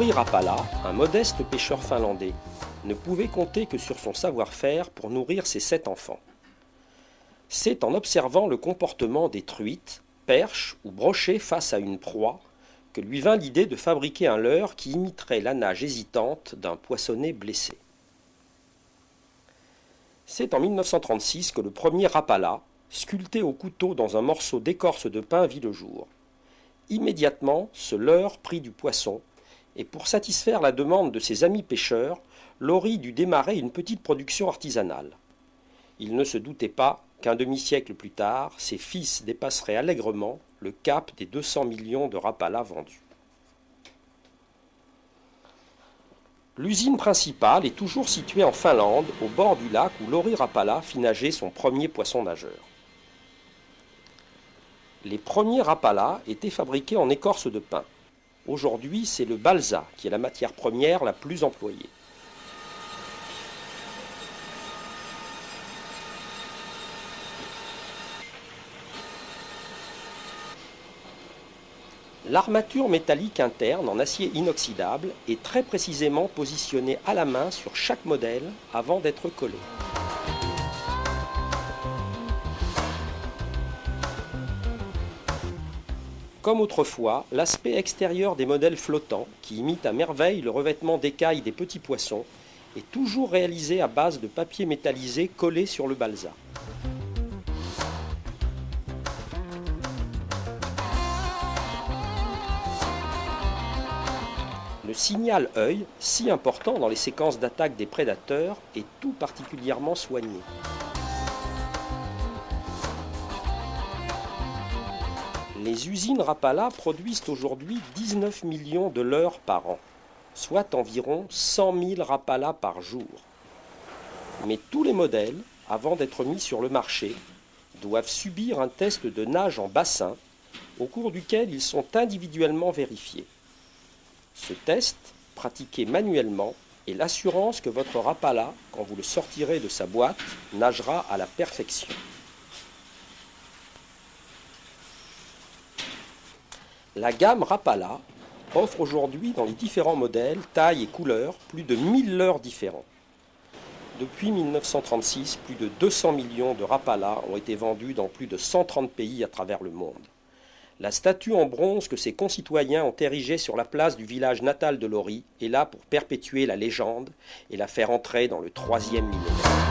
Lauri Rapala, un modeste pêcheur finlandais, ne pouvait compter que sur son savoir-faire pour nourrir ses 7 enfants. C'est en observant le comportement des truites, perches ou brochets face à une proie que lui vint l'idée de fabriquer un leurre qui imiterait la nage hésitante d'un poissonnet blessé. C'est en 1936 que le premier Rapala, sculpté au couteau dans un morceau d'écorce de pin, vit le jour. Immédiatement, ce leurre prit du poisson, et pour satisfaire la demande de ses amis pêcheurs, Lauri dut démarrer une petite production artisanale. Il ne se doutait pas qu'un demi-siècle plus tard, ses fils dépasseraient allègrement le cap des 200 millions de Rapala vendus. L'usine principale est toujours située en Finlande, au bord du lac où Lauri Rapala fit nager son premier poisson nageur. Les premiers Rapala étaient fabriqués en écorce de pin. Aujourd'hui, c'est le balsa qui est la matière première la plus employée. L'armature métallique interne en acier inoxydable est très précisément positionnée à la main sur chaque modèle avant d'être collée. Comme autrefois, l'aspect extérieur des modèles flottants, qui imitent à merveille le revêtement d'écailles des petits poissons, est toujours réalisé à base de papier métallisé collé sur le balsa. Le signal œil, si important dans les séquences d'attaque des prédateurs, est tout particulièrement soigné. Les usines Rapala produisent aujourd'hui 19 millions de leurres par an, soit environ 100 000 Rapala par jour. Mais tous les modèles, avant d'être mis sur le marché, doivent subir un test de nage en bassin, au cours duquel ils sont individuellement vérifiés. Ce test, pratiqué manuellement, est l'assurance que votre Rapala, quand vous le sortirez de sa boîte, nagera à la perfection. La gamme Rapala offre aujourd'hui dans les différents modèles, tailles et couleurs plus de 1000 leurres différents. Depuis 1936, plus de 200 millions de Rapala ont été vendus dans plus de 130 pays à travers le monde. La statue en bronze que ses concitoyens ont érigée sur la place du village natal de Lauri est là pour perpétuer la légende et la faire entrer dans le 3e millénaire.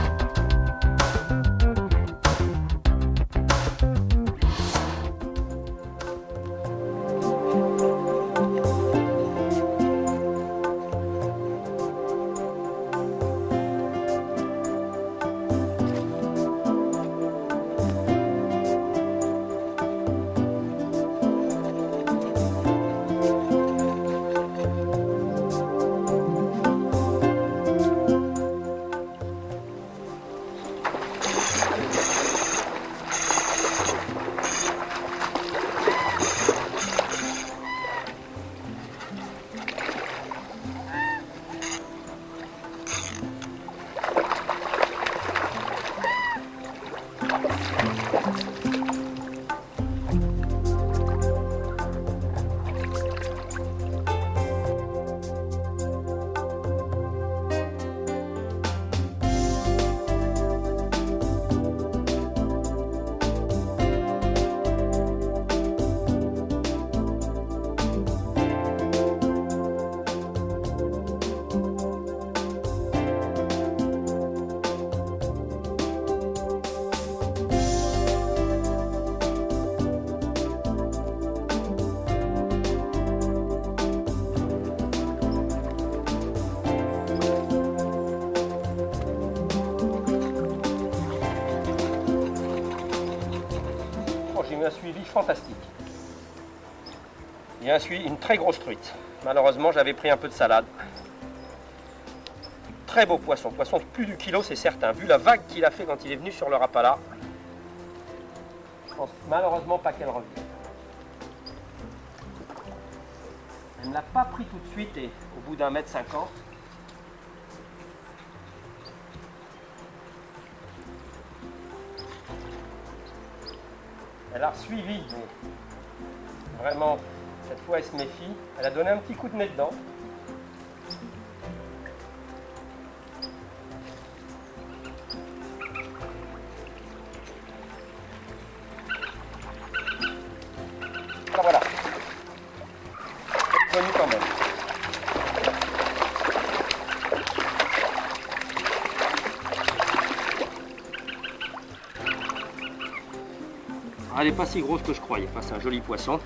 J'ai eu un suivi fantastique. Il y a une très grosse truite. Malheureusement, j'avais pris un peu de salade. Très beau poisson. Poisson de plus du kilo, c'est certain. Vu la vague qu'il a fait quand il est venu sur le Rapala, je pense malheureusement pas qu'elle revienne. Elle ne l'a pas pris tout de suite et au bout d'1,50 m. Elle a suivi, mais vraiment, cette fois elle se méfie. Elle a donné un petit coup de nez dedans. Elle n'est pas si grosse que je croyais. Enfin, c'est un joli poisson.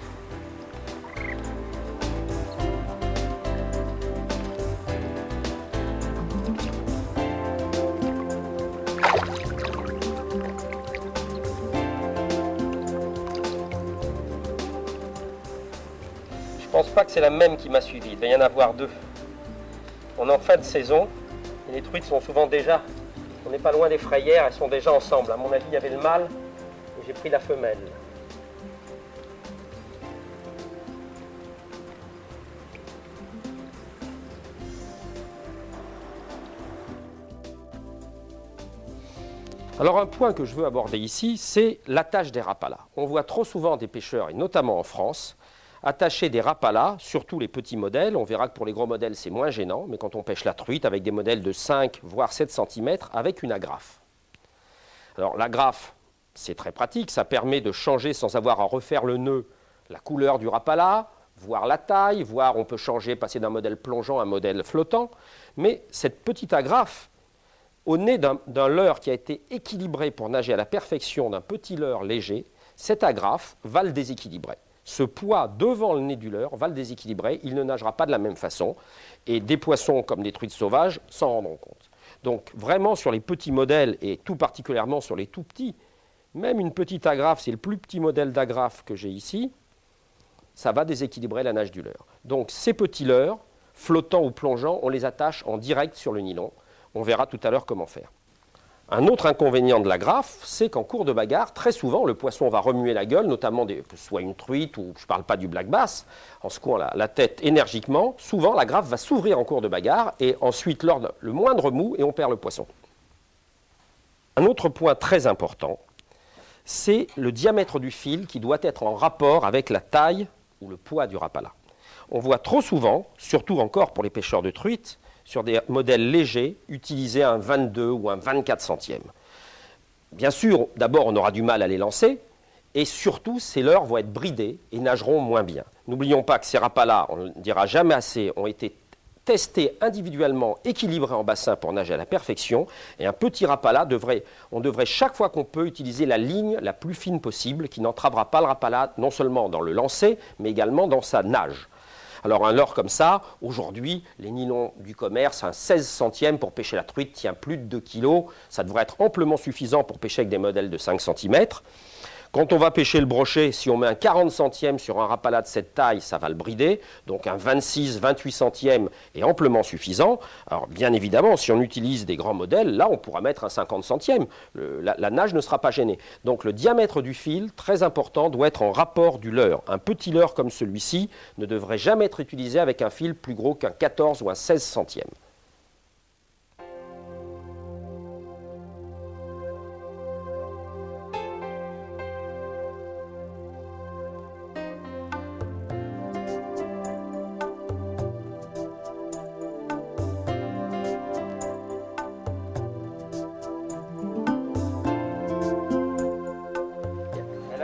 Je pense pas que c'est la même qui m'a suivi. Il va y en avoir deux. On est en fin de saison et les truites sont souvent déjà... On n'est pas loin des frayères, elles sont déjà ensemble. À mon avis, il y avait le mâle et j'ai pris la femelle. Alors un point que je veux aborder ici, c'est l'attache des rapalas. On voit trop souvent des pêcheurs, et notamment en France, attacher des rapalas, surtout les petits modèles. On verra que pour les gros modèles, c'est moins gênant, mais quand on pêche la truite avec des modèles de 5 voire 7 cm avec une agrafe. Alors l'agrafe, c'est très pratique, ça permet de changer sans avoir à refaire le nœud la couleur du rapala, voir la taille, voir on peut changer, passer d'un modèle plongeant à un modèle flottant. Mais cette petite agrafe, au nez d'un leurre qui a été équilibré pour nager à la perfection d'un petit leurre léger, cette agrafe va le déséquilibrer. Ce poids devant le nez du leurre va le déséquilibrer, il ne nagera pas de la même façon. Et des poissons comme des truites sauvages s'en rendront compte. Donc vraiment sur les petits modèles, et tout particulièrement sur les tout petits, même une petite agrafe, c'est le plus petit modèle d'agrafe que j'ai ici, ça va déséquilibrer la nage du leurre. Donc ces petits leurres, flottants ou plongeants, on les attache en direct sur le nylon. On verra tout à l'heure comment faire. Un autre inconvénient de l'agrafe, c'est qu'en cours de bagarre, très souvent, le poisson va remuer la gueule, notamment que ce soit une truite ou je ne parle pas du black bass, en secouant la tête énergiquement. Souvent, l'agrafe va s'ouvrir en cours de bagarre et ensuite, lors de le moindre mou, et on perd le poisson. Un autre point très important, c'est le diamètre du fil qui doit être en rapport avec la taille ou le poids du rapala. On voit trop souvent, surtout encore pour les pêcheurs de truites, sur des modèles légers, utiliser un 22 ou un 24 centièmes. Bien sûr, d'abord, on aura du mal à les lancer, et surtout, ces leurres vont être bridés et nageront moins bien. N'oublions pas que ces rapalas, on ne le dira jamais assez, ont été testés individuellement, équilibrés en bassin pour nager à la perfection, et un petit rapala, on devrait chaque fois qu'on peut utiliser la ligne la plus fine possible, qui n'entravera pas le rapala, non seulement dans le lancer, mais également dans sa nage. Alors un leurre comme ça, aujourd'hui, les nylons du commerce, un 16 centièmes pour pêcher la truite tient plus de 2 kg. Ça devrait être amplement suffisant pour pêcher avec des modèles de 5 cm. Quand on va pêcher le brochet, si on met un 40 centièmes sur un rapala de cette taille, ça va le brider. Donc un 26, 28 centièmes est amplement suffisant. Alors bien évidemment, si on utilise des grands modèles, là on pourra mettre un 50 centièmes. La nage ne sera pas gênée. Donc le diamètre du fil, très important, doit être en rapport du leurre. Un petit leurre comme celui-ci ne devrait jamais être utilisé avec un fil plus gros qu'un 14 ou un 16 centièmes.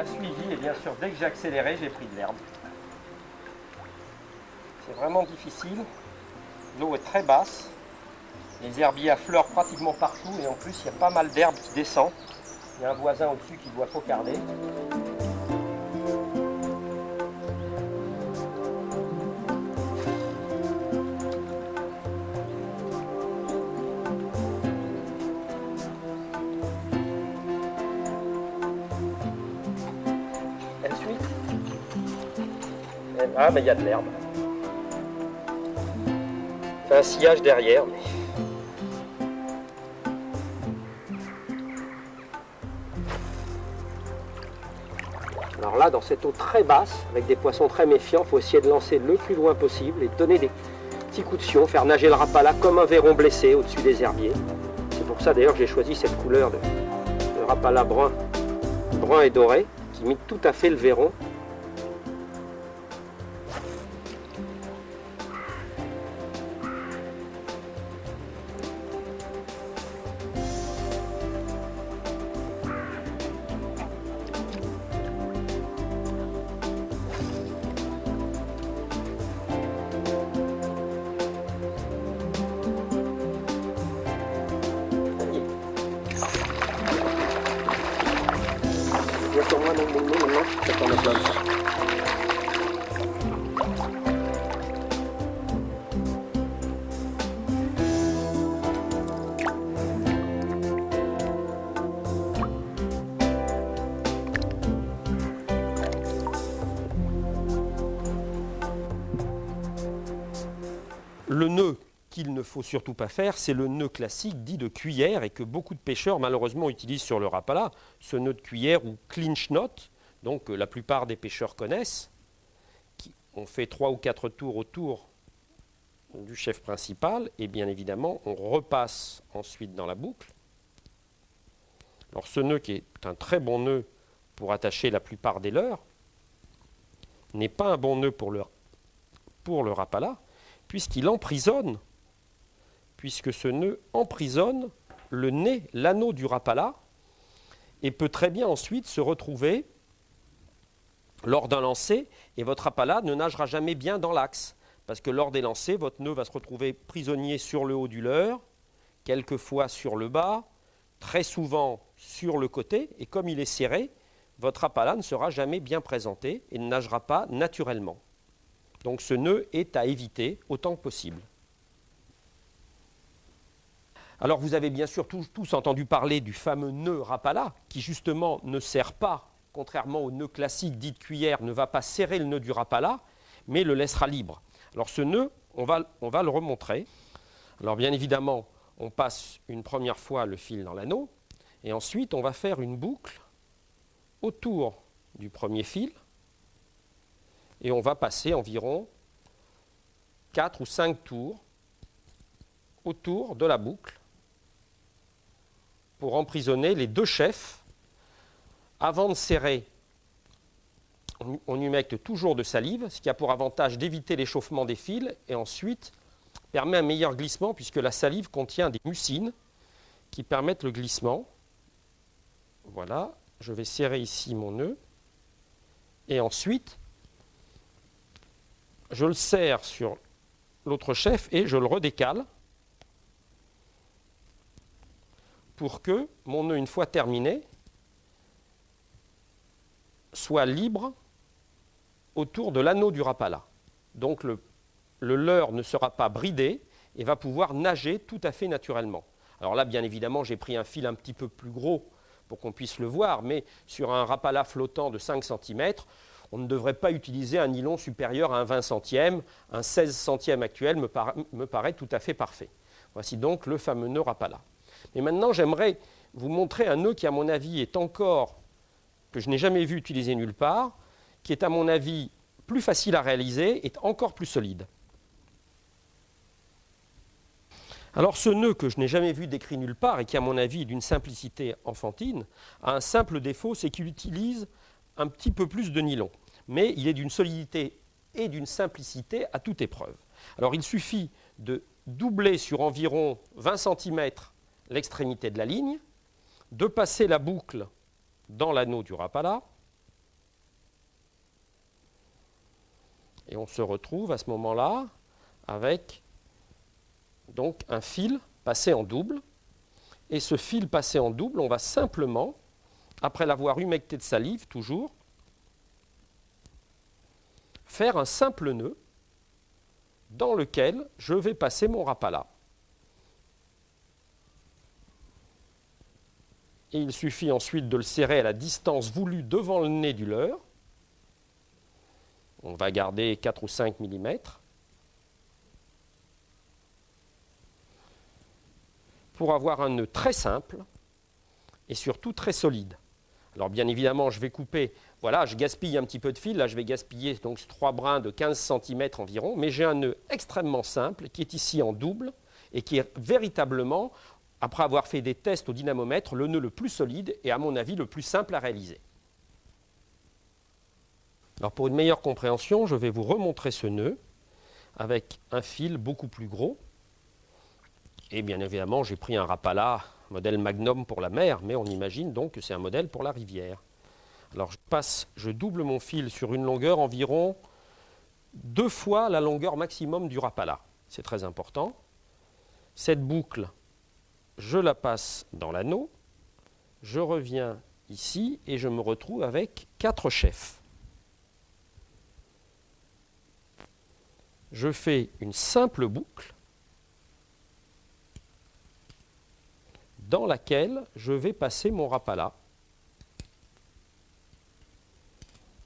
Suivi et bien sûr dès que j'ai accéléré j'ai pris de l'herbe. C'est vraiment difficile, l'eau est très basse, les herbiers affleurent pratiquement partout et en plus il y a pas mal d'herbe qui descend. Il y a un voisin au-dessus qui doit focarder. Ah, mais il y a de l'herbe. C'est un sillage derrière. Mais... Alors là, dans cette eau très basse, avec des poissons très méfiants, il faut essayer de lancer le plus loin possible et de donner des petits coups de fion, faire nager le rapala comme un verron blessé au-dessus des herbiers. C'est pour ça d'ailleurs que j'ai choisi cette couleur de rapala brun et doré, qui imite tout à fait le verron. sur moi, non, ça t'en a plein de ça. Le nœud qu'il ne faut surtout pas faire, c'est le nœud classique dit de cuillère et que beaucoup de pêcheurs malheureusement utilisent sur le rapala, ce nœud de cuillère ou clinch knot, donc la plupart des pêcheurs connaissent. On fait 3 ou 4 tours autour du chef principal et bien évidemment on repasse ensuite dans la boucle. Alors ce nœud qui est un très bon nœud pour attacher la plupart des leurres n'est pas un bon nœud pour le rapala puisqu'il emprisonne, puisque ce nœud emprisonne le nez, l'anneau du rapala et peut très bien ensuite se retrouver lors d'un lancer et votre rapala ne nagera jamais bien dans l'axe parce que lors des lancers, votre nœud va se retrouver prisonnier sur le haut du leurre, quelquefois sur le bas, très souvent sur le côté et comme il est serré, votre rapala ne sera jamais bien présenté et ne nagera pas naturellement. Donc ce nœud est à éviter autant que possible. Alors vous avez bien sûr tous entendu parler du fameux nœud rapala qui justement ne sert pas, contrairement au nœud classique dit de cuillère, ne va pas serrer le nœud du rapala, mais le laissera libre. Alors ce nœud, on va le remontrer. Alors bien évidemment, on passe une première fois le fil dans l'anneau et ensuite on va faire une boucle autour du premier fil. Et on va passer environ 4 ou 5 tours autour de la boucle pour emprisonner les deux chefs. Avant de serrer, on humecte toujours de salive, ce qui a pour avantage d'éviter l'échauffement des fils et ensuite permet un meilleur glissement puisque la salive contient des mucines qui permettent le glissement. Voilà, je vais serrer ici mon nœud et ensuite je le serre sur l'autre chef et je le redécale pour que mon nœud, une fois terminé, soit libre autour de l'anneau du rapala. Donc le leurre ne sera pas bridé et va pouvoir nager tout à fait naturellement. Alors là, bien évidemment, j'ai pris un fil un petit peu plus gros pour qu'on puisse le voir, mais sur un rapala flottant de 5 cm, on ne devrait pas utiliser un nylon supérieur à un 20 centième. Un 16 centième actuel me paraît tout à fait parfait. Voici donc le fameux nœud rapala. Mais maintenant, j'aimerais vous montrer un nœud qui, à mon avis, est encore, que je n'ai jamais vu utiliser nulle part, qui est, à mon avis, plus facile à réaliser et encore plus solide. Alors, ce nœud que je n'ai jamais vu décrit nulle part et qui, à mon avis, est d'une simplicité enfantine, a un simple défaut, c'est qu'il utilise un petit peu plus de nylon. Mais il est d'une solidité et d'une simplicité à toute épreuve. Alors il suffit de doubler sur environ 20 cm l'extrémité de la ligne, de passer la boucle dans l'anneau du rapala, et on se retrouve à ce moment-là avec donc un fil passé en double. Et ce fil passé en double, on va simplement, après l'avoir humecté de salive, toujours, faire un simple nœud dans lequel je vais passer mon rapala. Et il suffit ensuite de le serrer à la distance voulue devant le nez du leurre. On va garder 4 ou 5 mm. Pour avoir un nœud très simple et surtout très solide. Alors bien évidemment, je vais couper, voilà, je gaspille un petit peu de fil, là je vais gaspiller donc 3 brins de 15 cm environ, mais j'ai un nœud extrêmement simple qui est ici en double et qui est véritablement, après avoir fait des tests au dynamomètre, le nœud le plus solide et à mon avis le plus simple à réaliser. Alors pour une meilleure compréhension, je vais vous remontrer ce nœud avec un fil beaucoup plus gros. Et bien évidemment, j'ai pris un rapala modèle Magnum pour la mer, mais on imagine donc que c'est un modèle pour la rivière. Alors je double mon fil sur une longueur environ 2 fois la longueur maximum du rapala. C'est très important. Cette boucle, je la passe dans l'anneau. Je reviens ici et je me retrouve avec 4 chefs. Je fais une simple boucle dans laquelle je vais passer mon rapala.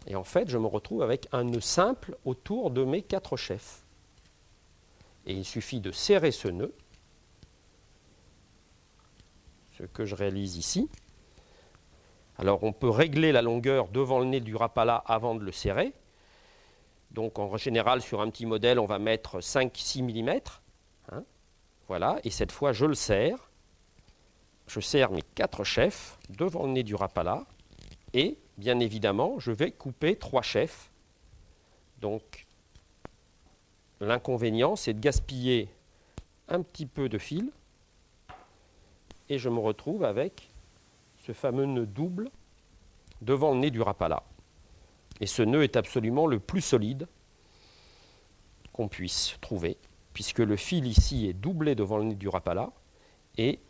Et en fait, je me retrouve avec un nœud simple autour de mes 4 chefs. Et il suffit de serrer ce nœud, ce que je réalise ici. Alors on peut régler la longueur devant le nez du rapala avant de le serrer. Donc en général, sur un petit modèle, on va mettre 5-6 mm. Hein, voilà, et cette fois, je le serre. Je serre mes 4 chefs devant le nez du rapala. Et, bien évidemment, je vais couper 3 chefs. Donc, l'inconvénient, c'est de gaspiller un petit peu de fil. Et je me retrouve avec ce fameux nœud double devant le nez du rapala. Et ce nœud est absolument le plus solide qu'on puisse trouver, puisque le fil ici est doublé devant le nez du rapala. Et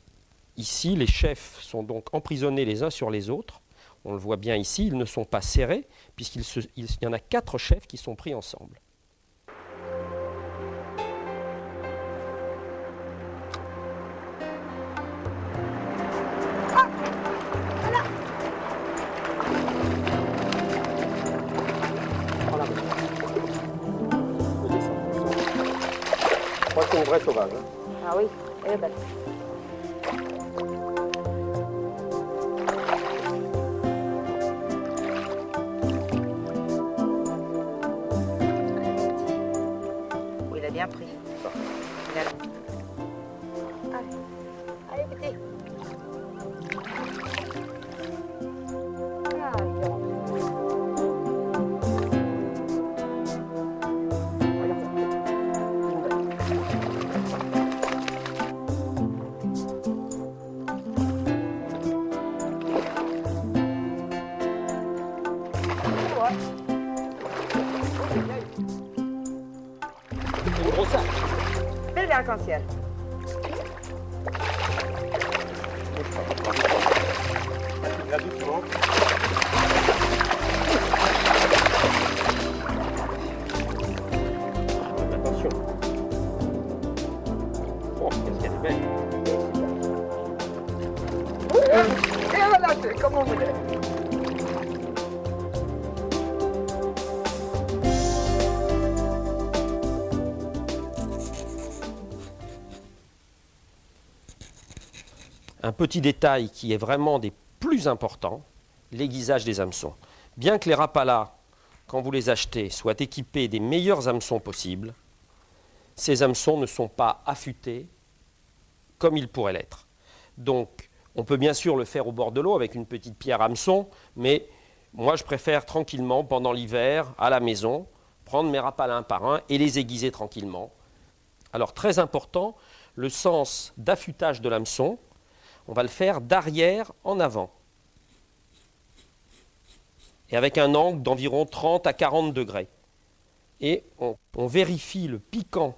ici, les chefs sont donc emprisonnés les uns sur les autres. On le voit bien ici, ils ne sont pas serrés, puisqu'il y en a 4 chefs qui sont pris ensemble. C'est une vraie sauvage. Hein. Ah oui, elle est belle. Oui, il a bien pris. Il a... Allez, allez petit. Ah, il est rentré. C'est une grosse sac. Belle arc-en-ciel. Là, doucement. Attention. Oh, qu'est-ce qu'elle est belle. Et voilà, c'est comme on voulait. Un petit détail qui est vraiment des plus importants, l'aiguisage des hameçons. Bien que les rapalas, quand vous les achetez, soient équipés des meilleurs hameçons possibles, ces hameçons ne sont pas affûtés comme ils pourraient l'être. Donc, on peut bien sûr le faire au bord de l'eau avec une petite pierre hameçon, mais moi je préfère tranquillement, pendant l'hiver, à la maison, prendre mes rapalas un par un et les aiguiser tranquillement. Alors, très important, le sens d'affûtage de l'hameçon, on va le faire d'arrière en avant. Et avec un angle d'environ 30 à 40 degrés. Et on vérifie le piquant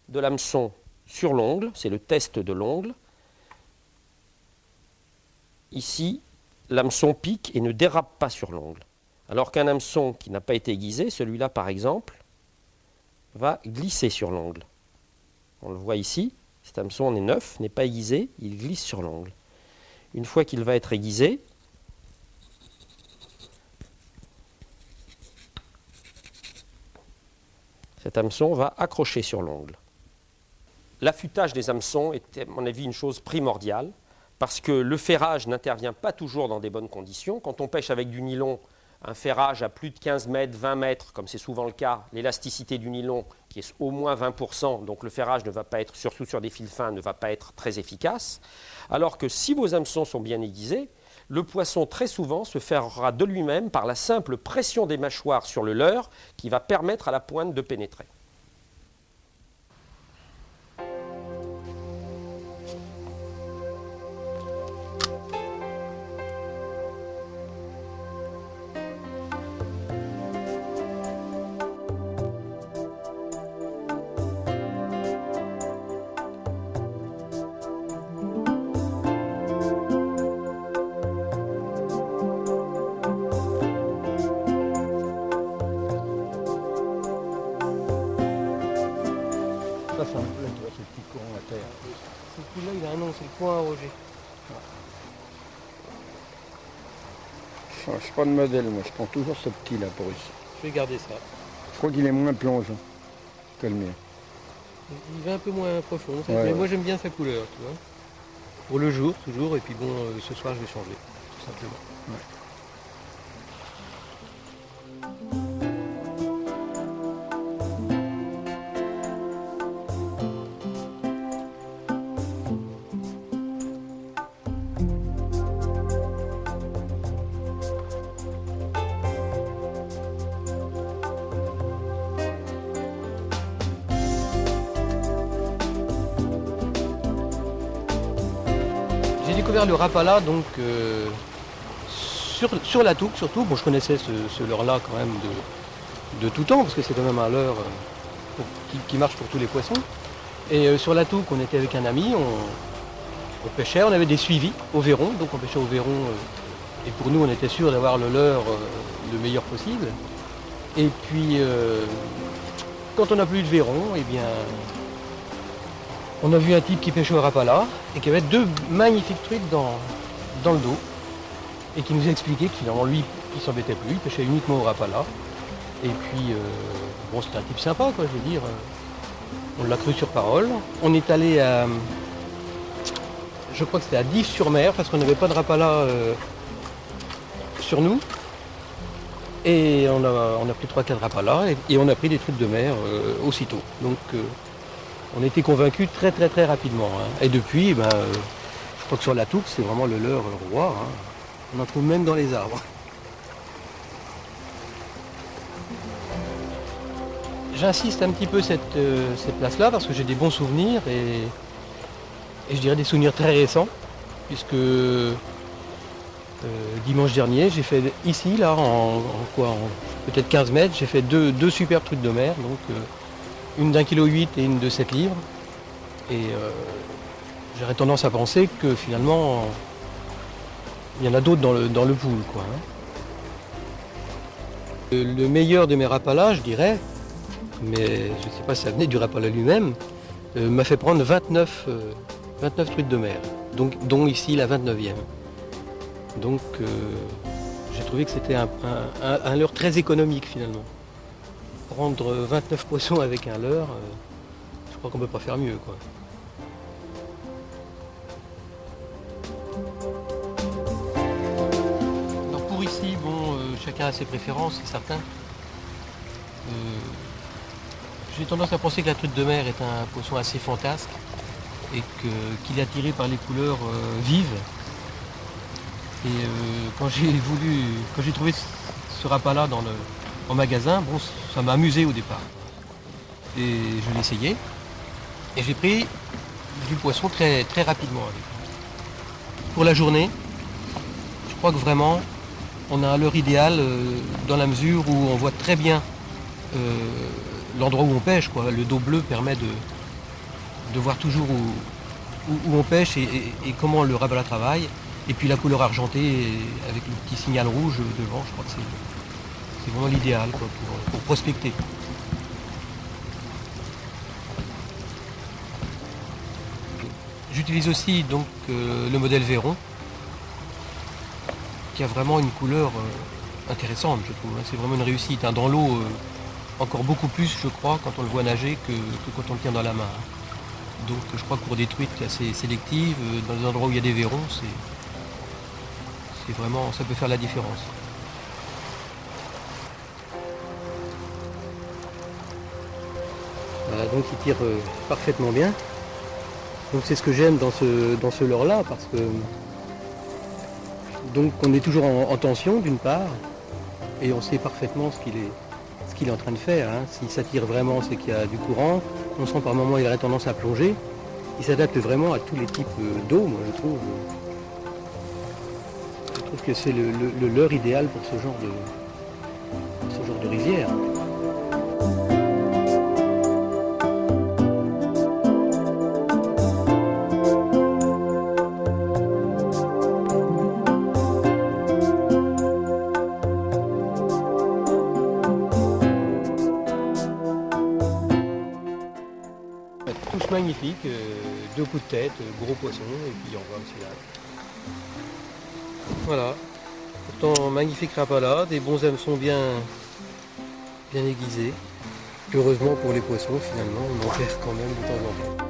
de l'hameçon sur l'ongle, c'est le test de l'ongle. Ici, l'hameçon pique et ne dérape pas sur l'ongle. Alors qu'un hameçon qui n'a pas été aiguisé, celui-là par exemple, va glisser sur l'ongle. On le voit ici. Cet hameçon est neuf, n'est pas aiguisé, il glisse sur l'ongle. Une fois qu'il va être aiguisé, cet hameçon va accrocher sur l'ongle. L'affûtage des hameçons est, à mon avis, une chose primordiale, parce que le ferrage n'intervient pas toujours dans des bonnes conditions. Quand on pêche avec du nylon, un ferrage à plus de 15 mètres, 20 mètres, comme c'est souvent le cas, l'élasticité du nylon qui est au moins 20%, donc le ferrage ne va pas être, surtout sur des fils fins, ne va pas être très efficace. Alors que si vos hameçons sont bien aiguisés, le poisson très souvent se ferra de lui-même par la simple pression des mâchoires sur le leurre qui va permettre à la pointe de pénétrer. Je ne suis pas de modèle, moi. Je prends toujours ce petit-là pour ici. Je vais garder ça. Je crois qu'il est moins plongeant que le mien. Il va un peu moins profond, Ouais, mais ouais. moi j'aime bien sa couleur, tu vois. Pour le jour, toujours, et puis bon, ce soir je vais changer, tout simplement. J'ai découvert le Rapala donc sur la Touques surtout. Bon, je connaissais ce leurre-là quand même de tout temps parce que c'est quand même un leurre qui marche pour tous les poissons. Et sur la Touques, on était avec un ami, on pêchait, on avait des suivis au Véron, donc on pêchait au Véron et pour nous on était sûr d'avoir le leurre le meilleur possible. Et puis quand on n'a plus de Véron, eh bien on a vu un type qui pêchait au Rapala et qui avait deux magnifiques truites dans le dos et qui nous a expliqué que finalement lui il s'embêtait plus, il pêchait uniquement au Rapala. Et puis bon, c'était un type sympa quoi, je veux dire. On l'a cru sur parole. On est allé à, je crois que c'était à Dives-sur-Mer parce qu'on n'avait pas de Rapala sur nous. Et on a pris 3-4 Rapala et on a pris des truites de mer aussitôt. Donc on était convaincus très très très rapidement. Hein. Et depuis, je crois que sur la Touque, c'est vraiment le leurre roi. Hein. On en trouve même dans les arbres. J'insiste un petit peu cette place-là parce que j'ai des bons souvenirs et je dirais des souvenirs très récents. Puisque dimanche dernier, j'ai fait ici, là, en peut-être 15 mètres, j'ai fait deux superbes truites de mer. Donc, une d'1,8 kg et une de 7 livres. Et j'aurais tendance à penser que finalement, il y en a d'autres dans le pool, quoi. Hein. Le meilleur de mes Rapala, je dirais, mais je ne sais pas si ça venait du Rapala lui-même, m'a fait prendre 29 truites de mer, donc, dont ici la 29e. Donc j'ai trouvé que c'était un leurre très économique finalement. Prendre 29 poissons avec un leurre, je crois qu'on ne peut pas faire mieux, quoi. Alors pour ici, bon, chacun a ses préférences, c'est certain. J'ai tendance à penser que la truite de mer est un poisson assez fantasque et qu'il est attiré par les couleurs vives. Et quand j'ai trouvé ce Rapala en magasin, bon, ça m'a amusé au départ. Et je l'ai essayé. Et j'ai pris du poisson très, très rapidement avec. Pour la journée, je crois que vraiment, on a un leurre idéal dans la mesure où on voit très bien l'endroit où on pêche, quoi. Le dos bleu permet de voir toujours où on pêche et comment le Rapala travaille. Et puis la couleur argentée avec le petit signal rouge devant, je crois que c'est vraiment l'idéal pour prospecter. J'utilise aussi donc le modèle Véron, qui a vraiment une couleur intéressante, je trouve. C'est vraiment une réussite. Hein. Dans l'eau, encore beaucoup plus, je crois, quand on le voit nager que quand on le tient dans la main. Donc je crois que pour des truites assez sélectives, dans les endroits où il y a des Vérons, c'est vraiment, ça peut faire la différence. Voilà, donc il tire parfaitement bien. Donc c'est ce que j'aime dans ce leurre-là, parce que donc on est toujours en tension d'une part, et on sait parfaitement ce qu'il est en train de faire. Hein. S'il s'attire vraiment, c'est qu'il y a du courant. On sent par moments il aurait tendance à plonger. Il s'adapte vraiment à tous les types d'eau, moi je trouve. Je trouve que c'est le leurre idéal pour ce genre de rivière. Touche magnifique, 2 coups de tête, gros poisson, et puis on voit aussi là. Voilà. Pourtant, magnifique rapala, des bons hameçons bien aiguisés. Heureusement pour les poissons, finalement, on en perd quand même de temps en temps.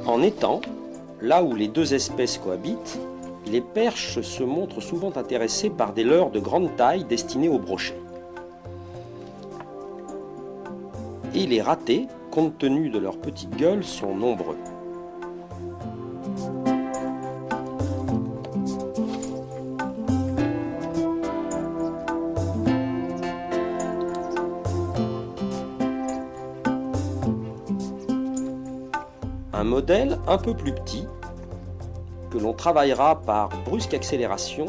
En étang, là où les deux espèces cohabitent, les perches se montrent souvent intéressées par des leurres de grande taille destinés au brochet. Et les ratés, compte tenu de leur petite gueule, sont nombreux. Un modèle un peu plus petit, que l'on travaillera par brusque accélération,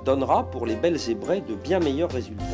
donnera pour les belles zébrées de bien meilleurs résultats.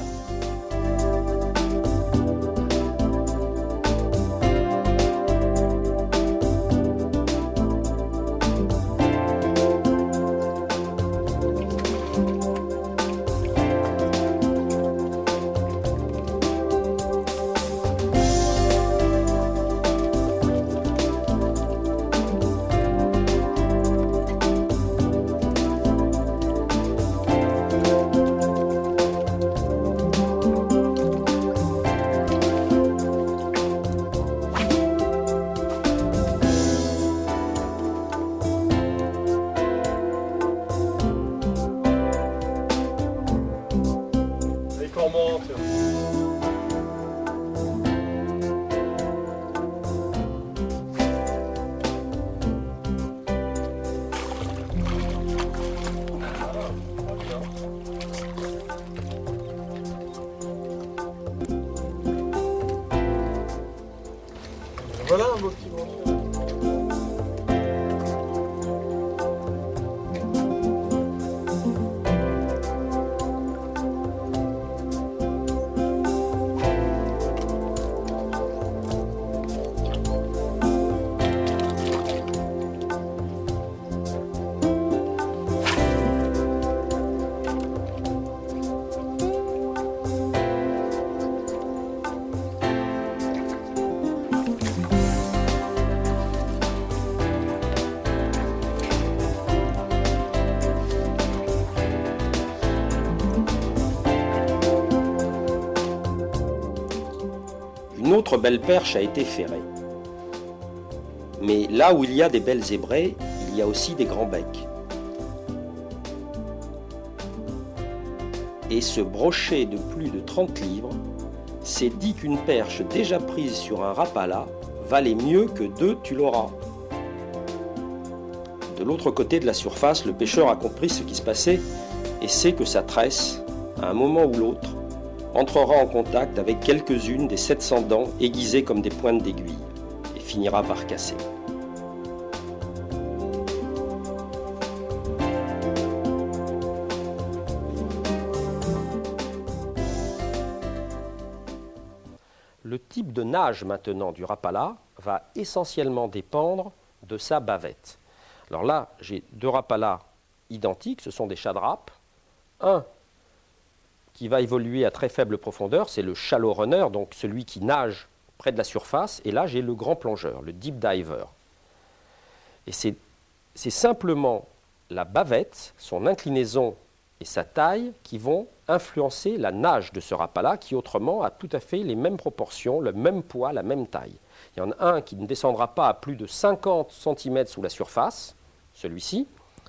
Voilà un beau petit brochet. Une autre belle perche a été ferrée. Mais là où il y a des belles zébrées, il y a aussi des grands becs. Et ce brochet de plus de 30 livres s'est dit qu'une perche déjà prise sur un rapala valait mieux que 2 tuloras. De l'autre côté de la surface, le pêcheur a compris ce qui se passait et sait que sa tresse, à un moment ou l'autre, entrera en contact avec quelques-unes des 700 dents aiguisées comme des pointes d'aiguille et finira par casser. Le type de nage maintenant du rapala va essentiellement dépendre de sa bavette. Alors là, j'ai 2 rapalas identiques, ce sont des chadrapes. Un qui va évoluer à très faible profondeur, c'est le shallow runner, donc celui qui nage près de la surface. Et là, j'ai le grand plongeur, le deep diver. Et c'est simplement la bavette, son inclinaison et sa taille qui vont influencer la nage de ce rapala qui autrement a tout à fait les mêmes proportions, le même poids, la même taille. Il y en a un qui ne descendra pas à plus de 50 cm sous la surface, celui-ci,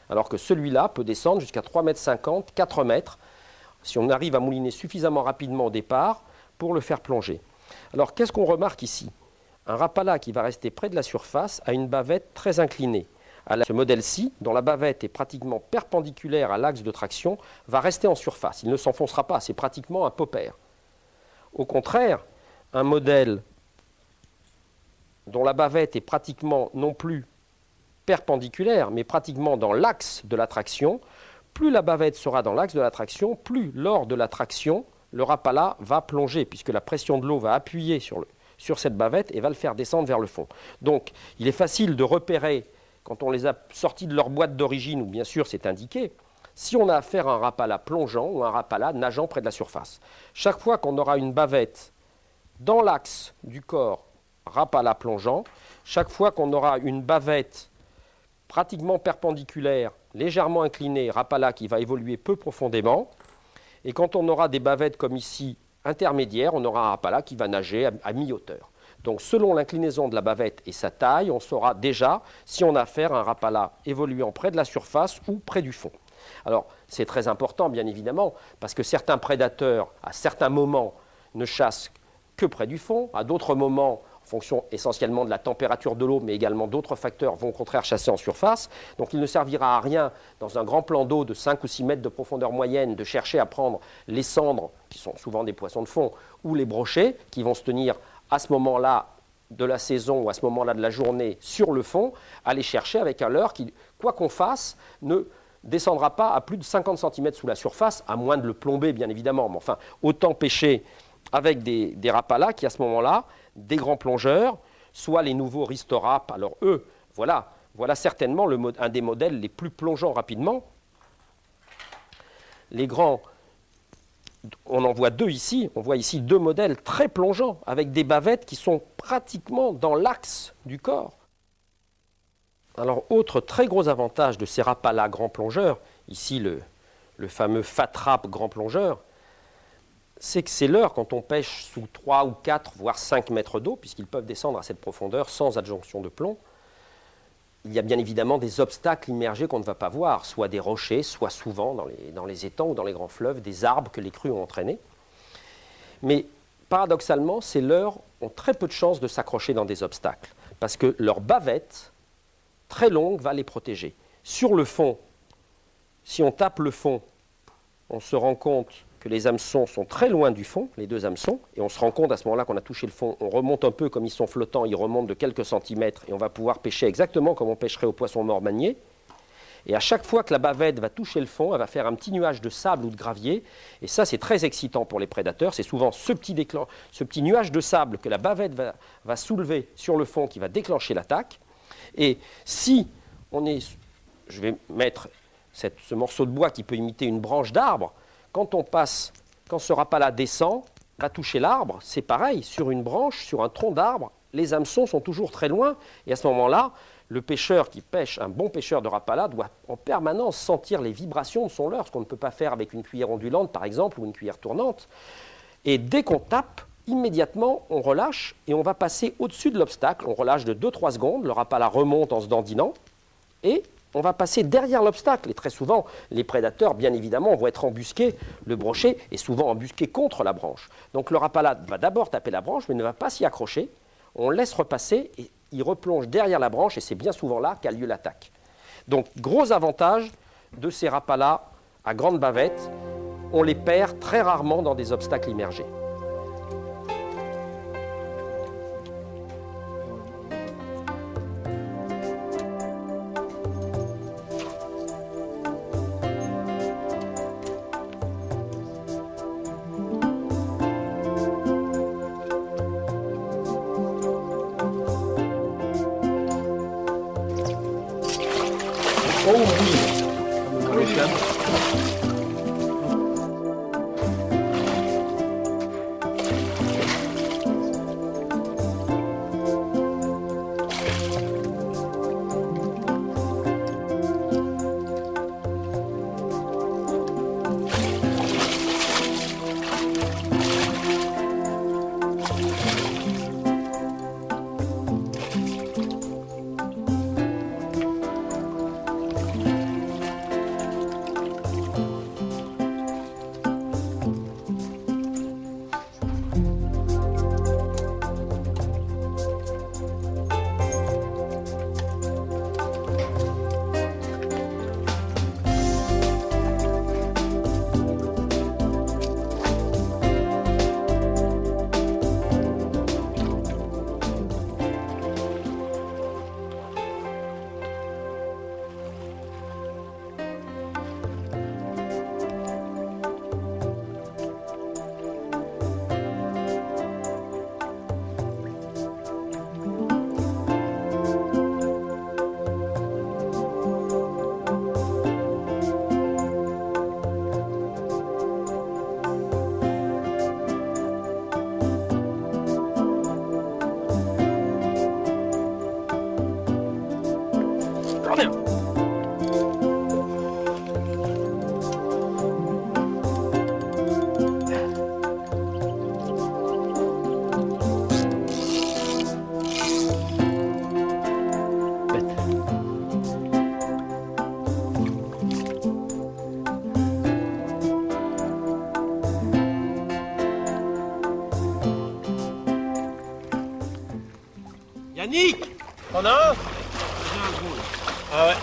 alors que celui-là peut descendre jusqu'à 3,50 m, 4 mètres, si on arrive à mouliner suffisamment rapidement au départ pour le faire plonger. Alors qu'est-ce qu'on remarque ici? Un rapala qui va rester près de la surface a une bavette très inclinée. Ce modèle-ci, dont la bavette est pratiquement perpendiculaire à l'axe de traction, va rester en surface. Il ne s'enfoncera pas, c'est pratiquement un popper. Au contraire, un modèle dont la bavette est pratiquement non plus perpendiculaire, mais pratiquement dans l'axe de la traction, plus la bavette sera dans l'axe de la traction, plus lors de la traction, le rapala va plonger, puisque la pression de l'eau va appuyer sur cette bavette et va le faire descendre vers le fond. Donc, il est facile de repérer, quand on les a sortis de leur boîte d'origine, où bien sûr c'est indiqué, si on a affaire à un rapala plongeant ou un rapala nageant près de la surface. Chaque fois qu'on aura une bavette dans l'axe du corps, rapala plongeant, chaque fois qu'on aura une bavette pratiquement perpendiculaire, légèrement inclinée, rapala qui va évoluer peu profondément, et quand on aura des bavettes comme ici, intermédiaires, on aura un rapala qui va nager à mi-hauteur. Donc selon l'inclinaison de la bavette et sa taille, on saura déjà si on a affaire à un rapala évoluant près de la surface ou près du fond. Alors c'est très important bien évidemment, parce que certains prédateurs, à certains moments, ne chassent que près du fond, à d'autres moments, en fonction essentiellement de la température de l'eau, mais également d'autres facteurs, vont au contraire chasser en surface. Donc il ne servira à rien, dans un grand plan d'eau de 5 ou 6 mètres de profondeur moyenne, de chercher à prendre les cendres, qui sont souvent des poissons de fond, ou les brochets, qui vont se tenir à ce moment-là de la saison ou à ce moment-là de la journée sur le fond, à les chercher avec un leurre qui, quoi qu'on fasse, ne descendra pas à plus de 50 cm sous la surface, à moins de le plomber bien évidemment. Mais enfin, autant pêcher avec des rapalas qui à ce moment-là, des grands plongeurs, soit les nouveaux Ristorap. Alors eux, voilà certainement un des modèles les plus plongeants rapidement. Les grands, on en voit deux ici, on voit ici deux modèles très plongeants, avec des bavettes qui sont pratiquement dans l'axe du corps. Alors autre très gros avantage de ces rapalas grands plongeurs, ici le fameux Fatrap grand plongeur, c'est que ces leurres, quand on pêche sous 3 ou 4, voire 5 mètres d'eau, puisqu'ils peuvent descendre à cette profondeur sans adjonction de plomb, il y a bien évidemment des obstacles immergés qu'on ne va pas voir, soit des rochers, soit souvent dans les étangs ou dans les grands fleuves, des arbres que les crues ont entraînés. Mais paradoxalement, ces leurres ont très peu de chances de s'accrocher dans des obstacles, parce que leur bavette, très longue, va les protéger. Sur le fond, si on tape le fond, on se rend compte que les hameçons sont très loin du fond, les deux hameçons, et on se rend compte à ce moment-là qu'on a touché le fond, on remonte un peu comme ils sont flottants, ils remontent de quelques centimètres, et on va pouvoir pêcher exactement comme on pêcherait au poisson mort manié. Et à chaque fois que la bavette va toucher le fond, elle va faire un petit nuage de sable ou de gravier, et ça c'est très excitant pour les prédateurs, c'est souvent ce petit nuage de sable que la bavette va soulever sur le fond qui va déclencher l'attaque. Et si je vais mettre ce morceau de bois qui peut imiter une branche d'arbre, quand ce rapala descend, va toucher l'arbre, c'est pareil, sur une branche, sur un tronc d'arbre, les hameçons sont toujours très loin, et à ce moment-là, le pêcheur qui pêche, un bon pêcheur de rapala, doit en permanence sentir les vibrations de son leurre, ce qu'on ne peut pas faire avec une cuillère ondulante, par exemple, ou une cuillère tournante. Et dès qu'on tape, immédiatement, on relâche, et on va passer au-dessus de l'obstacle, on relâche de 2-3 secondes, le rapala remonte en se dandinant, et on va passer derrière l'obstacle. Et très souvent, les prédateurs, bien évidemment, vont être embusqués. Le brochet est souvent embusqué contre la branche. Donc le rapala va d'abord taper la branche, mais ne va pas s'y accrocher. On laisse repasser et il replonge derrière la branche, et c'est bien souvent là qu'a lieu l'attaque. Donc, gros avantage de ces rapalas à grande bavette, on les perd très rarement dans des obstacles immergés. Oh oui, Yannick, t'en as un? J'ai un gros là. Ah ouais.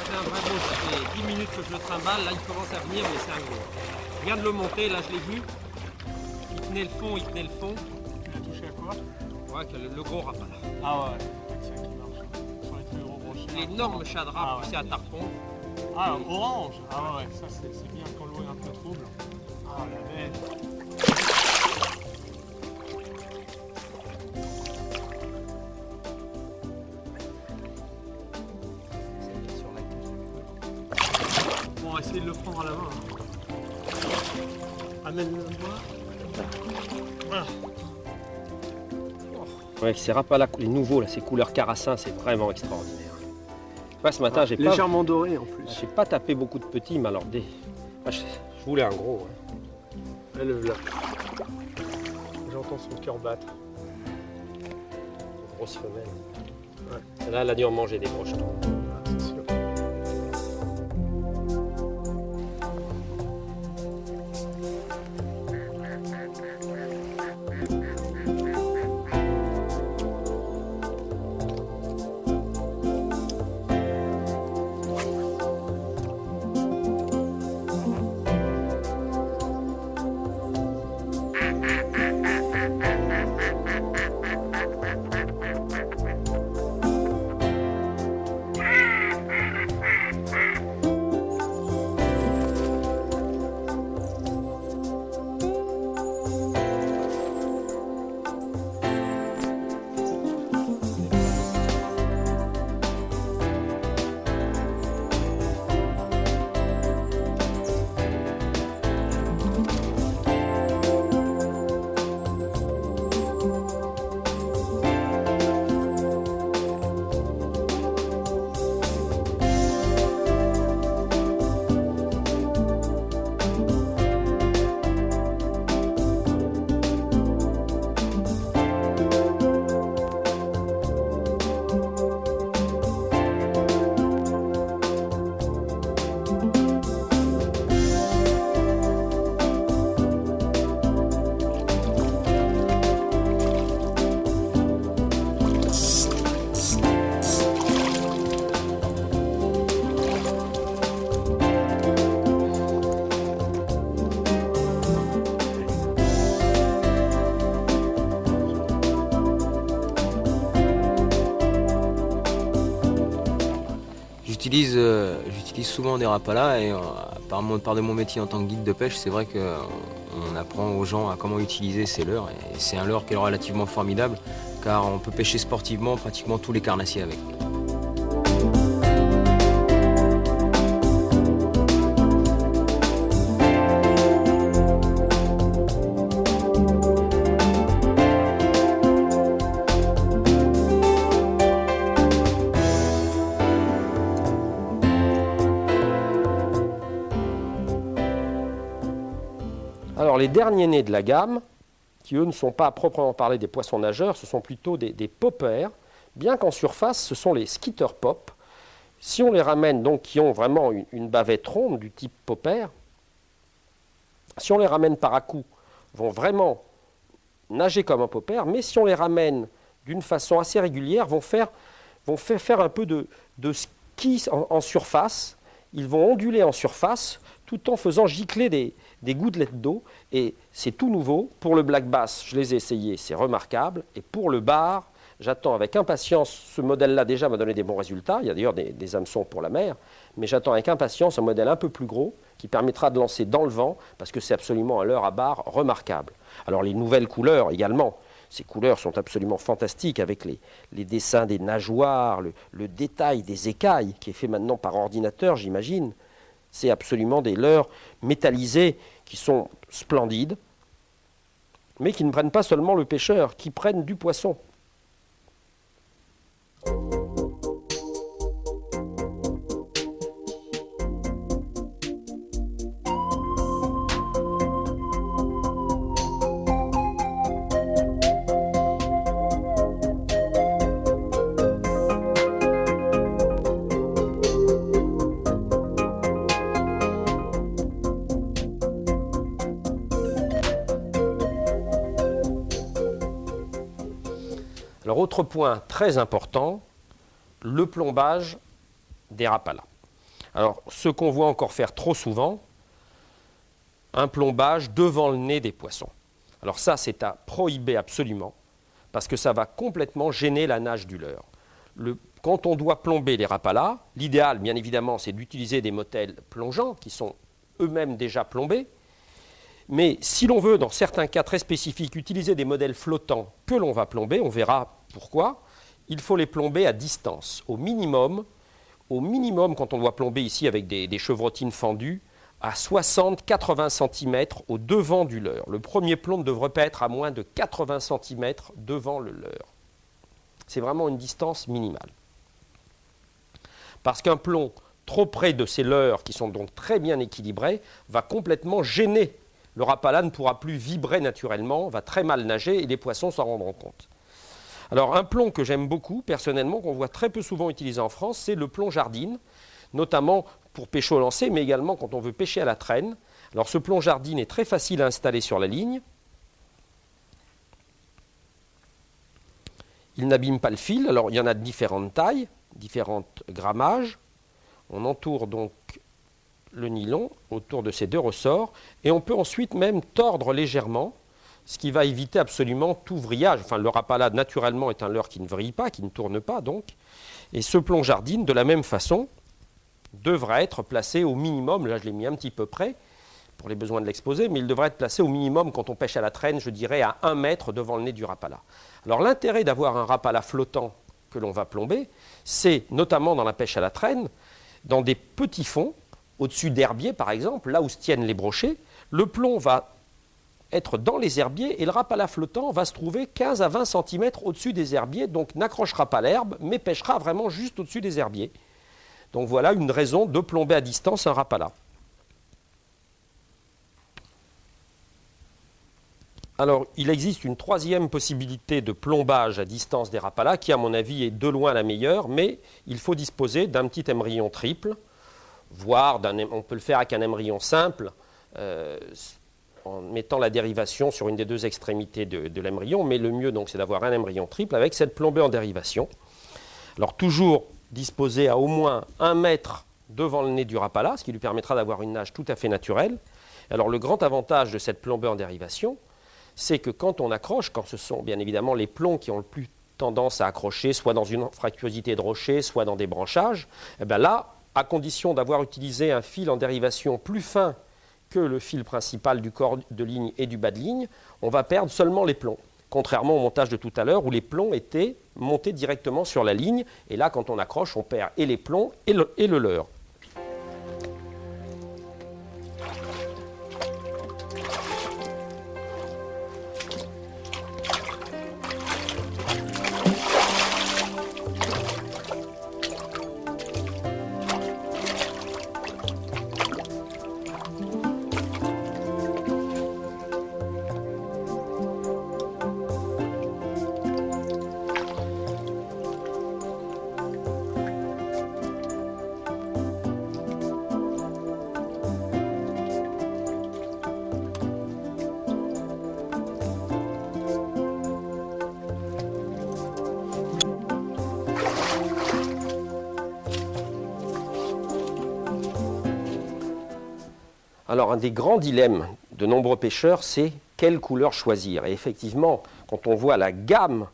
J'ai un vrai gros, ça fait 10 minutes que je le trimballe, là il commence à venir mais c'est un gros. Je viens de le monter, là je l'ai vu. Il tenait le fond, Tu l'as touché à quoi? Ouais, que le gros rapala. Ah ouais, c'est ça qui marche. Sur les très gros brochets. L'énorme chadra Ah ouais. poussé à tarpon. Ah, orange. Ah ouais, ça c'est bien quand l'eau est un peu trouble. Ah la bête. Bon, on va essayer de le prendre à la main. Amène-le moi. Voilà. Ouais, ces Rapala, les nouveaux, là, ces couleurs carassin, c'est vraiment extraordinaire. Ouais, ce matin, j'ai pas, Légèrement doré en plus. j'ai pas tapé beaucoup de petits, mais alors je voulais un gros. Hein. Elle là. J'entends son cœur battre. Grosse femelle. Ouais. Là, elle a dû en manger des broches. Ah, c'est sûr. J'utilise souvent des rapalas et par de mon métier en tant que guide de pêche, c'est vrai qu'on apprend aux gens à comment utiliser ces leurres. Et c'est un leurre qui est relativement formidable car on peut pêcher sportivement pratiquement tous les carnassiers avec. Alors les derniers nés de la gamme, qui eux ne sont pas à proprement parler des poissons nageurs, ce sont plutôt des poppers, bien qu'en surface ce sont les skitter pop. Si on les ramène, donc qui ont vraiment une bavette ronde du type popper, si on les ramène par à-coups, vont vraiment nager comme un popper, mais si on les ramène d'une façon assez régulière, vont faire un peu de ski en surface, ils vont onduler en surface tout en faisant gicler des gouttelettes d'eau, et c'est tout nouveau. Pour le black bass, je les ai essayés, c'est remarquable, et pour le bar, j'attends avec impatience, ce modèle-là déjà m'a donné des bons résultats, il y a d'ailleurs des hameçons pour la mer, mais j'attends avec impatience un modèle un peu plus gros, qui permettra de lancer dans le vent, parce que c'est absolument un leurre à bar remarquable. Alors les nouvelles couleurs également, ces couleurs sont absolument fantastiques, avec les dessins des nageoires, le détail des écailles, qui est fait maintenant par ordinateur, j'imagine. C'est absolument des leurres métallisés qui sont splendides, mais qui ne prennent pas seulement le pêcheur, qui prennent du poisson. Alors, autre point très important, le plombage des rapalas. Alors, ce qu'on voit encore faire trop souvent, un plombage devant le nez des poissons. Alors ça, c'est à prohiber absolument, parce que ça va complètement gêner la nage du leurre. Quand on doit plomber les rapalas, l'idéal, bien évidemment, c'est d'utiliser des motels plongeants, qui sont eux-mêmes déjà plombés. Mais si l'on veut, dans certains cas très spécifiques, utiliser des modèles flottants que l'on va plomber, on verra pourquoi, il faut les plomber à distance, au minimum, quand on doit plomber ici avec des chevrotines fendues, à 60-80 cm au devant du leurre. Le premier plomb ne devrait pas être à moins de 80 cm devant le leurre. C'est vraiment une distance minimale. Parce qu'un plomb trop près de ces leurres, qui sont donc très bien équilibrés, va complètement gêner. Le rapala ne pourra plus vibrer naturellement, va très mal nager et les poissons s'en rendront compte. Alors un plomb que j'aime beaucoup, personnellement, qu'on voit très peu souvent utilisé en France, c'est le plomb jardine, notamment pour pêcher au lancer, mais également quand on veut pêcher à la traîne. Alors ce plomb jardine est très facile à installer sur la ligne. Il n'abîme pas le fil. Alors il y en a de différentes tailles, différents grammages. On entoure donc le nylon autour de ces deux ressorts et on peut ensuite même tordre légèrement, ce qui va éviter absolument tout vrillage. Enfin, le rapala naturellement est un leurre qui ne vrille pas, qui ne tourne pas donc. Et ce plomb jardine, de la même façon, devra être placé au minimum, là je l'ai mis un petit peu près pour les besoins de l'exposé, mais il devrait être placé au minimum quand on pêche à la traîne, je dirais à 1 mètre devant le nez du rapala. Alors l'intérêt d'avoir un rapala flottant que l'on va plomber, c'est notamment dans la pêche à la traîne, dans des petits fonds, au-dessus d'herbiers par exemple, là où se tiennent les brochets, le plomb va être dans les herbiers et le rapala flottant va se trouver 15 à 20 cm au-dessus des herbiers, donc n'accrochera pas l'herbe, mais pêchera vraiment juste au-dessus des herbiers. Donc voilà une raison de plomber à distance un rapala. Alors, il existe une troisième possibilité de plombage à distance des rapalas, qui à mon avis est de loin la meilleure, mais il faut disposer d'un petit émerillon triple, voire on peut le faire avec un émerillon simple, en mettant la dérivation sur une des deux extrémités de l'émerillon, mais le mieux donc c'est d'avoir un émerillon triple avec cette plombée en dérivation. Alors toujours disposé à au moins 1 mètre devant le nez du rapala, ce qui lui permettra d'avoir une nage tout à fait naturelle. Alors le grand avantage de cette plombée en dérivation, c'est que quand on accroche, quand ce sont bien évidemment les plombs qui ont le plus tendance à accrocher, soit dans une fractuosité de rocher, soit dans des branchages, et bien là, à condition d'avoir utilisé un fil en dérivation plus fin que le fil principal du corps de ligne et du bas de ligne, on va perdre seulement les plombs. Contrairement au montage de tout à l'heure où les plombs étaient montés directement sur la ligne. Et là, quand on accroche, on perd et les plombs et le leurre. Alors, un des grands dilemmes de nombreux pêcheurs, c'est quelle couleur choisir. Et effectivement, quand on voit la gamme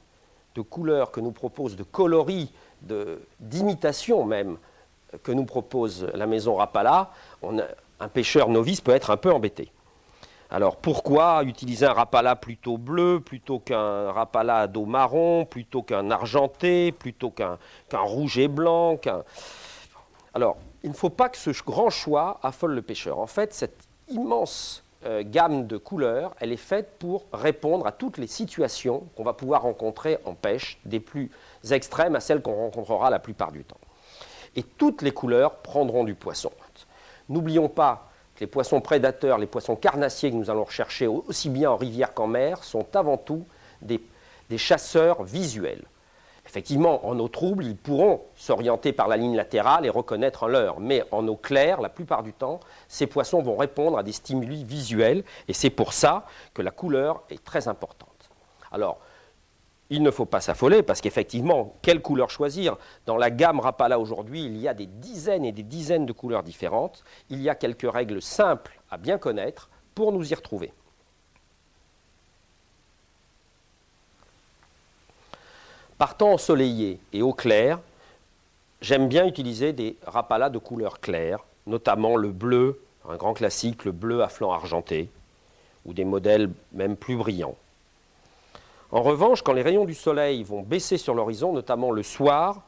de couleurs que nous propose, de coloris, d'imitation même, que nous propose la maison Rapala, un pêcheur novice peut être un peu embêté. Alors, pourquoi utiliser un Rapala plutôt bleu, plutôt qu'un Rapala à dos marron, plutôt qu'un argenté, plutôt qu'un rouge et blanc Alors, il ne faut pas que ce grand choix affole le pêcheur. En fait, cette immense gamme de couleurs, elle est faite pour répondre à toutes les situations qu'on va pouvoir rencontrer en pêche, des plus extrêmes à celles qu'on rencontrera la plupart du temps. Et toutes les couleurs prendront du poisson. N'oublions pas que les poissons prédateurs, les poissons carnassiers que nous allons rechercher aussi bien en rivière qu'en mer, sont avant tout des chasseurs visuels. Effectivement, en eau trouble, ils pourront s'orienter par la ligne latérale et reconnaître un leurre. Mais en eau claire, la plupart du temps, ces poissons vont répondre à des stimuli visuels. Et c'est pour ça que la couleur est très importante. Alors, il ne faut pas s'affoler parce qu'effectivement, quelle couleur choisir? Dans la gamme Rapala aujourd'hui, il y a des dizaines et des dizaines de couleurs différentes. Il y a quelques règles simples à bien connaître pour nous y retrouver. Par temps ensoleillé et au clair, j'aime bien utiliser des Rapala de couleur claire, notamment le bleu, un grand classique, le bleu à flanc argenté, ou des modèles même plus brillants. En revanche, quand les rayons du soleil vont baisser sur l'horizon, notamment le soir,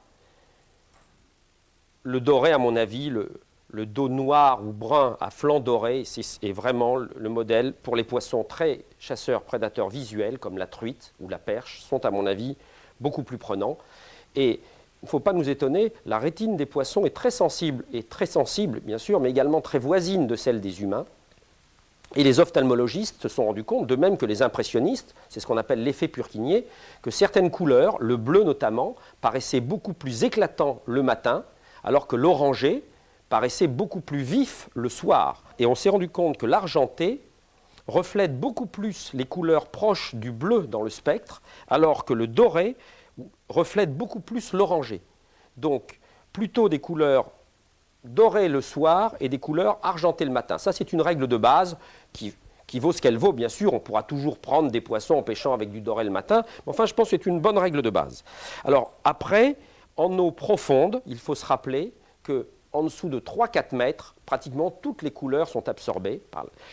le doré, à mon avis, le dos noir ou brun à flanc doré, est vraiment le modèle pour les poissons très chasseurs, prédateurs visuels, comme la truite ou la perche, sont à mon avis beaucoup plus prenants. Et il ne faut pas nous étonner, la rétine des poissons est très sensible bien sûr, mais également très voisine de celle des humains. Et les ophtalmologistes se sont rendus compte, de même que les impressionnistes, c'est ce qu'on appelle l'effet Purkinje, que certaines couleurs, le bleu notamment, paraissaient beaucoup plus éclatants le matin, alors que l'orangé paraissait beaucoup plus vif le soir. Et on s'est rendu compte que l'argenté reflète beaucoup plus les couleurs proches du bleu dans le spectre, alors que le doré reflète beaucoup plus l'orangé. Donc, plutôt des couleurs doré le soir et des couleurs argentées le matin. Ça, c'est une règle de base qui vaut ce qu'elle vaut, bien sûr. On pourra toujours prendre des poissons en pêchant avec du doré le matin. Mais enfin, je pense que c'est une bonne règle de base. Alors, après, en eau profonde, il faut se rappeler qu'en dessous de 3-4 mètres, pratiquement toutes les couleurs sont absorbées.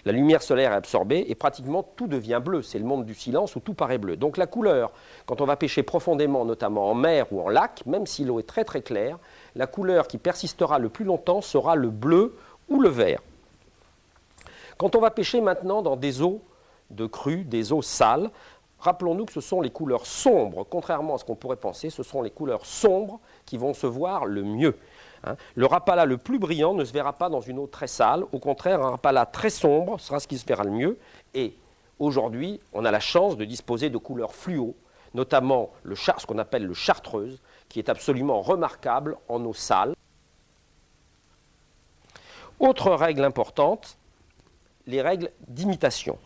La lumière solaire est absorbée et pratiquement tout devient bleu. C'est le monde du silence où tout paraît bleu. Donc la couleur, quand on va pêcher profondément, notamment en mer ou en lac, même si l'eau est très très claire, la couleur qui persistera le plus longtemps sera le bleu ou le vert. Quand on va pêcher maintenant dans des eaux de crue, des eaux sales, rappelons-nous que ce sont les couleurs sombres, contrairement à ce qu'on pourrait penser, ce sont les couleurs sombres qui vont se voir le mieux. Le Rapala le plus brillant ne se verra pas dans une eau très sale, au contraire, un Rapala très sombre sera ce qui se verra le mieux. Et aujourd'hui, on a la chance de disposer de couleurs fluo, notamment ce qu'on appelle le chartreuse, qui est absolument remarquable en eau sale. Autre règle importante, les règles d'imitation.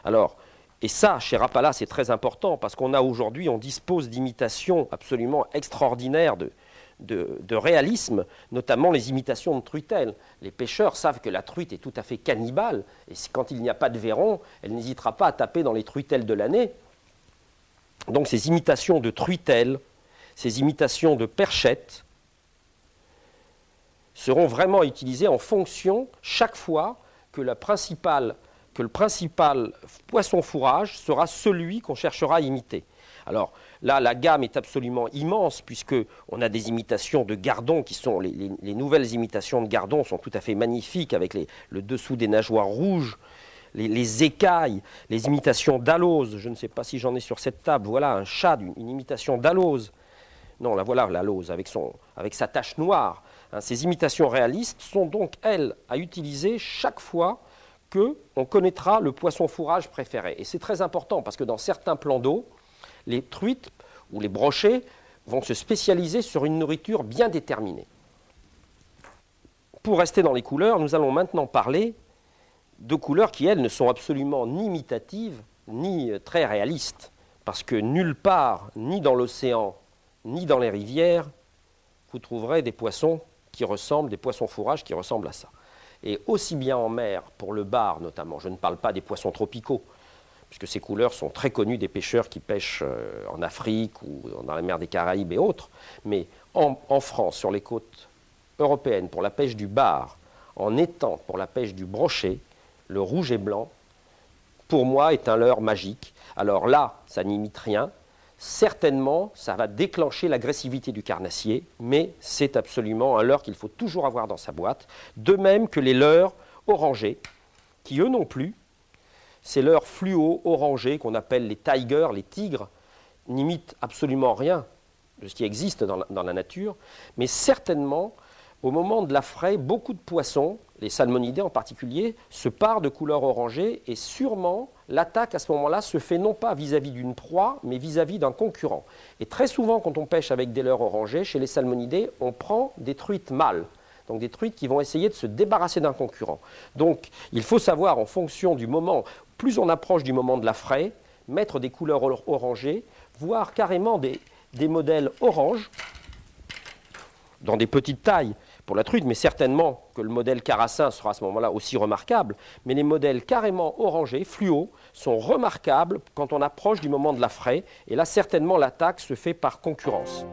Alors, et ça, chez Rapala, c'est très important, parce qu'on a aujourd'hui, on dispose d'imitations absolument extraordinaires de réalisme, notamment les imitations de truitelles. Les pêcheurs savent que la truite est tout à fait cannibale, et quand il n'y a pas de vairons, elle n'hésitera pas à taper dans les truitelles de l'année. Donc ces imitations de truitelles, ces imitations de perchettes seront vraiment utilisées en fonction, chaque fois, que le principal poisson fourrage sera celui qu'on cherchera à imiter. Alors là, la gamme est absolument immense, puisqu'on a des imitations de gardons qui sont, les nouvelles imitations de gardons sont tout à fait magnifiques, avec le dessous des nageoires rouges, les écailles, les imitations d'alose. Je ne sais pas si j'en ai sur cette table. Voilà un chat, une imitation d'alose. Non, là voilà l'alose avec sa tache noire. Ces imitations réalistes sont donc, elles, à utiliser chaque fois qu'on connaîtra le poisson fourrage préféré. Et c'est très important parce que dans certains plans d'eau, les truites ou les brochets vont se spécialiser sur une nourriture bien déterminée. Pour rester dans les couleurs, nous allons maintenant parler de couleurs qui, elles, ne sont absolument ni imitatives, ni très réalistes. Parce que nulle part, ni dans l'océan, ni dans les rivières, vous trouverez des poissons des poissons fourrages qui ressemblent à ça. Et aussi bien en mer, pour le bar notamment, je ne parle pas des poissons tropicaux, puisque ces couleurs sont très connues des pêcheurs qui pêchent en Afrique ou dans la mer des Caraïbes et autres, mais en France, sur les côtes européennes, pour la pêche du bar, en étang pour la pêche du brochet, le rouge et blanc, pour moi, est un leurre magique. Alors là, ça n'imite rien. Certainement, ça va déclencher l'agressivité du carnassier, mais c'est absolument un leurre qu'il faut toujours avoir dans sa boîte. De même que les leurres orangés, qui eux non plus, ces leurres fluo orangés qu'on appelle les tigers, les tigres, n'imitent absolument rien de ce qui existe dans la nature, mais certainement, au moment de la fraie, beaucoup de poissons, les salmonidés en particulier, se parent de couleur orangée et sûrement l'attaque à ce moment-là se fait non pas vis-à-vis d'une proie, mais vis-à-vis d'un concurrent. Et très souvent, quand on pêche avec des leurres orangés, chez les salmonidés, on prend des truites mâles, donc des truites qui vont essayer de se débarrasser d'un concurrent. Donc il faut savoir en fonction du moment, plus on approche du moment de la fraie, mettre des couleurs orangées, voire carrément des modèles orange, dans des petites tailles pour la truite, mais certainement que le modèle carassin sera à ce moment-là aussi remarquable. Mais les modèles carrément orangés, fluo, sont remarquables quand on approche du moment de la fraie. Et là, certainement, l'attaque se fait par concurrence.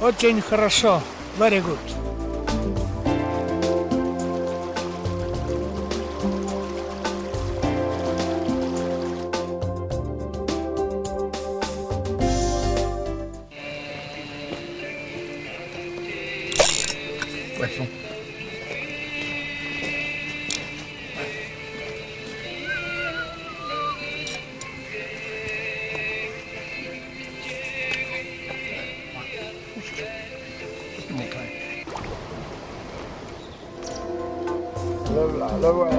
Очень хорошо. Very good. Poisson. Le voilà.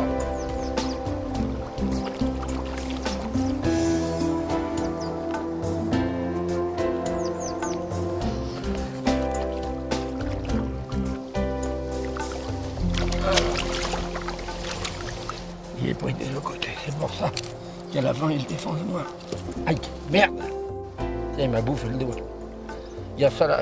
Il est pris des deux côtés, c'est pour ça qu'à la fin il défend de moi. Aïe, merde! Il m'a bouffé le dos. Il y a ça là.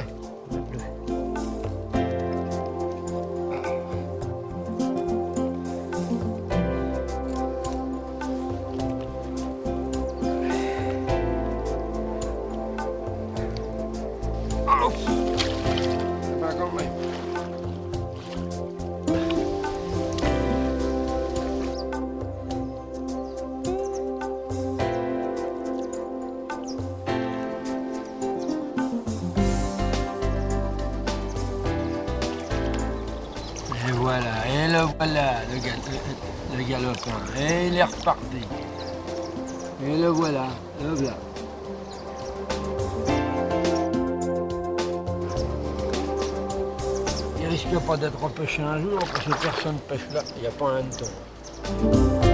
Et le voilà, le galopin. Et il est reparti. Et le voilà, le voilà. Il risque pas d'être repêché un jour parce que personne pêche là, il n'y a pas un hanneton.